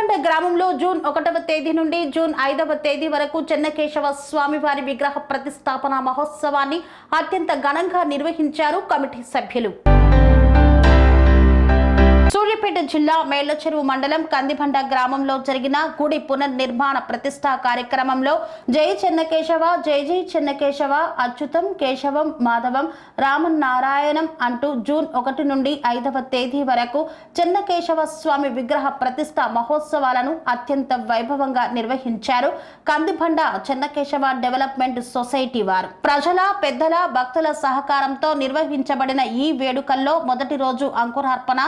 కందిబండ గ్రామంలో జూన్ 1వ తేదీ నుండి జూన్ 5వ తేదీ వరకు చెన్నకేశవ స్వామివారి విగ్రహ ప్రతిష్టాపన మహోత్సవాన్ని అత్యంత ఘనంగా నిర్వహించారు కమిటీ సభ్యులు. సూర్యాపేట జిల్లా మేళ్లచెరువు మండలం కందిబండ గ్రామంలో జరిగిన గుడి పునర్నిర్మాణ ప్రతిష్టా కార్యక్రమంలో జై చెన్నకేశవ, జై జై చెన్నకేశవ, అచ్యుతం కేశవం మాధవం రామనారాయణం అంటూ జూన్ 1 నుండి 5వ తేదీ వరకు చెన్నకేశవ స్వామి విగ్రహ ప్రతిష్ఠా మహోత్సవాలను అత్యంత వైభవంగా నిర్వహించారు కందిబండ చెన్నకేశవ డెవలప్మెంట్ సొసైటీ వారు. ప్రజల, పెద్దల, భక్తుల సహకారంతో నిర్వహించబడిన ఈ వేడుకల్లో మొదటి రోజు అంకురార్పణ,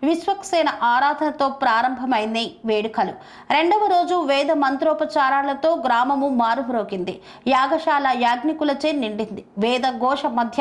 విశ్వక్సేన ఆరాధనతో ప్రారంభమైంది వేడుకలు. రెండవ రోజు వేద మంత్రోపచారాలతో గ్రామము మారుమ్రోగింది. యాగశాల యాజ్ఞికులచే నిండింది. వేద ఘోష మధ్య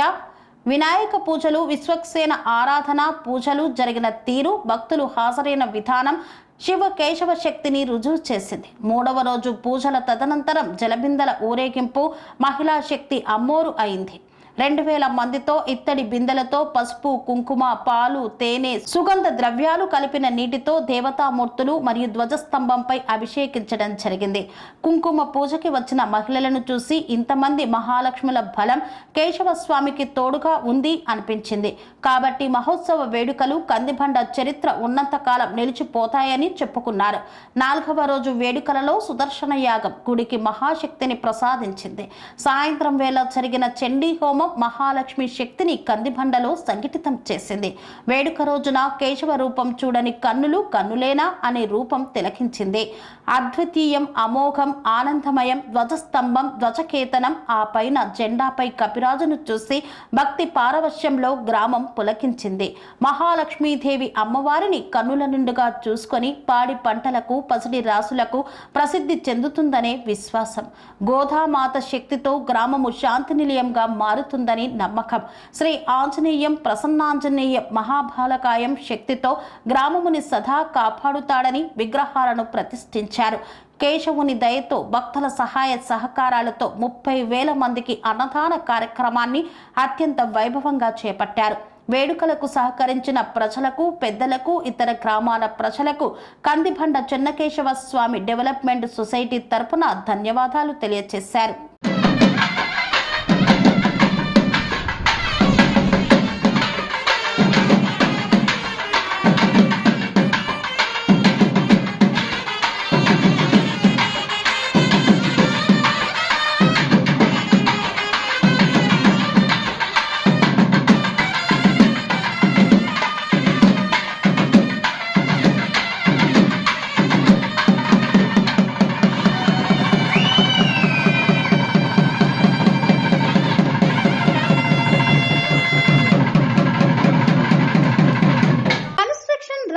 వినాయక పూజలు, విశ్వక్సేన ఆరాధన పూజలు జరిగిన తీరు, భక్తులు హాజరైన విధానం శివ కేశవ శక్తిని రుజువు చేసింది. మూడవ రోజు పూజల తదనంతరం జలబిందల ఊరేగింపు మహిళా శక్తి అమ్మోరు అయింది. 2000 మందితో ఇత్తడి బిందెలతో పసుపు, కుంకుమ, పాలు, తేనె, సుగంధ ద్రవ్యాలు కలిపిన నీటితో దేవతామూర్తులు మరియు ధ్వజస్తంభంపై అభిషేకించడం జరిగింది. కుంకుమ పూజకి వచ్చిన మహిళలను చూసి ఇంతమంది మహాలక్ష్ముల బలం కేశవ స్వామికి తోడుగా ఉంది అనిపించింది. కాబట్టి మహోత్సవ వేడుకలు కందిబండ చరిత్ర ఉన్నంతకాలం నిలిచిపోతాయని చెప్పుకున్నారు. 4వ రోజు వేడుకలలో సుదర్శన యాగం గుడికి మహాశక్తిని ప్రసాదించింది. సాయంత్రం వేళ జరిగిన చండీ హోమం మహాలక్ష్మి శక్తిని కందిబండలో సంఘటితం చేసింది. వేడుక రోజున కేశవ రూపం చూడని కన్నులు కన్నులేనా అనే రూపం తిలకించింది. అద్వితీయం, అమోఘం, ఆనందమయం, ధ్వజస్తంభం, ధ్వజకేతనం, ఆ పైన జెండాపై కపిరాజును చూసి భక్తి పారవశ్యంలో గ్రామం పులకించింది. మహాలక్ష్మీదేవి అమ్మవారిని కన్నుల నిండుగా చూసుకొని పాడి పంటలకు, పసిడి రాసులకు ప్రసిద్ధి చెందుతుందనే విశ్వాసం. గోదామాత శక్తితో గ్రామము శాంతి నిలయంగా మారుతుందని నమ్మకం. శ్రీ ఆంజనేయం ప్రసన్నాంజనేయ మహాబాలకాయం శక్తితో గ్రామముని సదా కాపాడుతాడని విగ్రహాలను ప్రతిష్ఠించారు. కేశవుని దయతో, భక్తుల సహాయ సహకారాలతో 30,000 మందికి అన్నదాన కార్యక్రమాన్ని అత్యంత వైభవంగా చేపట్టారు. వేడుకలకు సహకరించిన ప్రజలకు, పెద్దలకు, ఇతర గ్రామాల ప్రజలకు కందిబండ చెన్నకేశవ స్వామి డెవలప్మెంట్ సొసైటీ తరపున ధన్యవాదాలు తెలియజేశారు.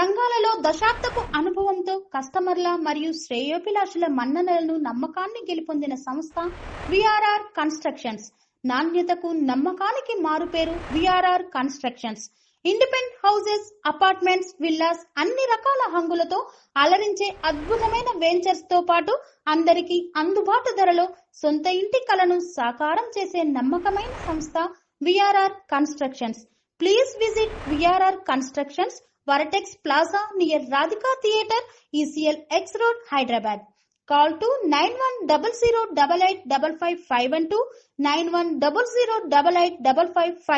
రంగాలలో దశాబ్దపు అనుభవంతో కస్టమర్ల మరియు శ్రేయోభిలాషుల మన్ననలను, నమ్మకాన్ని గెలుపొందిన సంస్థ విఆర్ఆర్ కన్స్ట్రక్షన్స్. నాణ్యతకు, నమ్మకానికి మారుపేరు VRR constructions. Independent houses, apartments, villas అన్ని రకాల హంగులతో అలరించే అద్భుతమైన వెంచర్స్ తో పాటు అందరికీ అందుబాటు ధరలో సొంత ఇంటి కలను సాకారం చేసే నమ్మకమైన సంస్థ VRR constructions. Please visit VRR constructions, Varatex Plaza near Radhika Theatre, ECL X Road, Hyderabad. Call to 9100885551 9100885559.